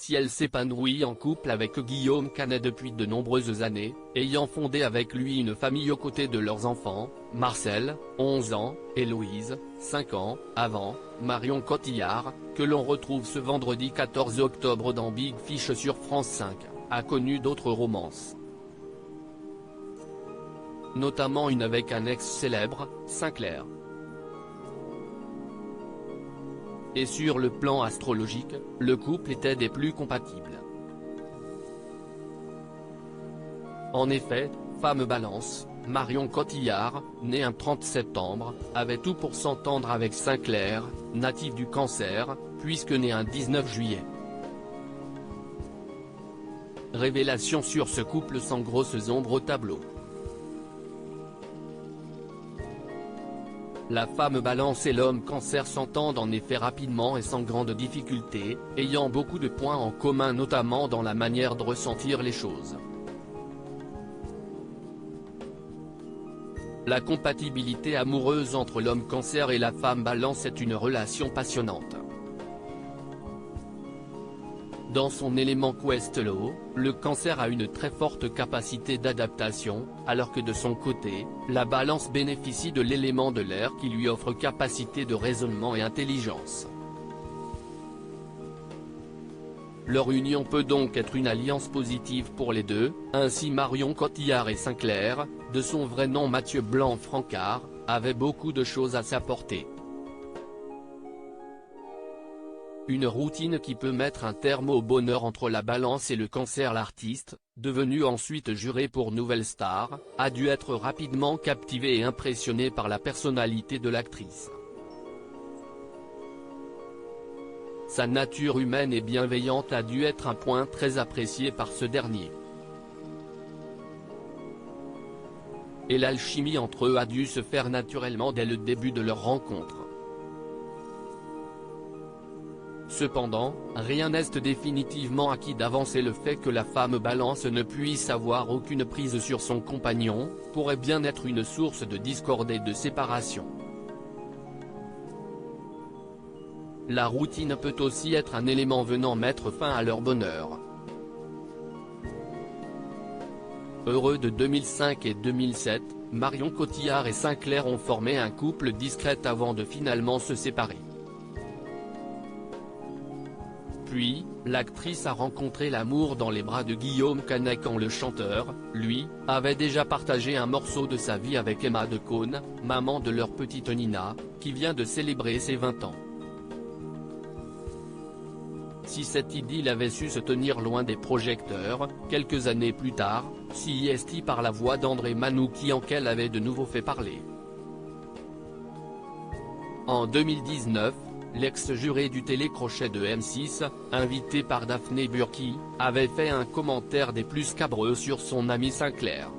si elle s'épanouit en couple avec Guillaume Canet depuis de nombreuses années, ayant fondé avec lui une famille aux côtés de leurs enfants, Marcel, 11 ans, et Louise, 5 ans, avant Marion Cotillard, que l'on retrouve ce vendredi 14 octobre dans Big Fish sur France 5, a connu d'autres romances. Notamment une avec un ex célèbre, Sinclair. Et sur le plan astrologique, le couple était des plus compatibles. En effet, femme Balance, Marion Cotillard, née un 30 septembre, avait tout pour s'entendre avec Sinclair, natif du Cancer, puisque né un 19 juillet. Révélation sur ce couple sans grosses ombres au tableau. La femme Balance et l'homme Cancer s'entendent en effet rapidement et sans grande difficulté, ayant beaucoup de points en commun notamment dans la manière de ressentir les choses. La compatibilité amoureuse entre l'homme Cancer et la femme Balance est une relation passionnante. Dans son élément Questelot, le Cancer a une très forte capacité d'adaptation, alors que de son côté, la Balance bénéficie de l'élément de l'air qui lui offre capacité de raisonnement et intelligence. Leur union peut donc être une alliance positive pour les deux, ainsi Marion Cotillard et Sinclair, de son vrai nom Mathieu Blanc-Francard, avaient beaucoup de choses à s'apporter. Une routine qui peut mettre un terme au bonheur entre la Balance et le Cancer. L'artiste, devenu ensuite juré pour Nouvelle Star, a dû être rapidement captivé et impressionné par la personnalité de l'actrice. Sa nature humaine et bienveillante a dû être un point très apprécié par ce dernier. Et l'alchimie entre eux a dû se faire naturellement dès le début de leur rencontre. Cependant, rien n'est définitivement acquis d'avance et le fait que la femme Balance ne puisse avoir aucune prise sur son compagnon, pourrait bien être une source de discorde et de séparation. La routine peut aussi être un élément venant mettre fin à leur bonheur. Heureux de 2005 et 2007, Marion Cotillard et Sinclair ont formé un couple discret avant de finalement se séparer. Puis, l'actrice a rencontré l'amour dans les bras de Guillaume Canet quand le chanteur, lui, avait déjà partagé un morceau de sa vie avec Emma Decaune, maman de leur petite Nina, qui vient de célébrer ses 20 ans. Si cette idylle avait su se tenir loin des projecteurs, quelques années plus tard, si est par la voix d'André Manoukian qu'elle avait de nouveau fait parler. En 2019, l'ex-juré du télécrochet de M6, invité par Daphné Burki, avait fait un commentaire des plus scabreux sur son ami Sinclair.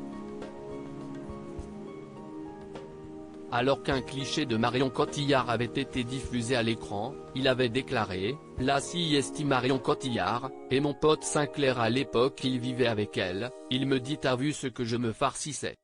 Alors qu'un cliché de Marion Cotillard avait été diffusé à l'écran, il avait déclaré « La si Marion Cotillard, et mon pote Sinclair à l'époque il vivait avec elle, il me dit t'as vu ce que je me farcissais ».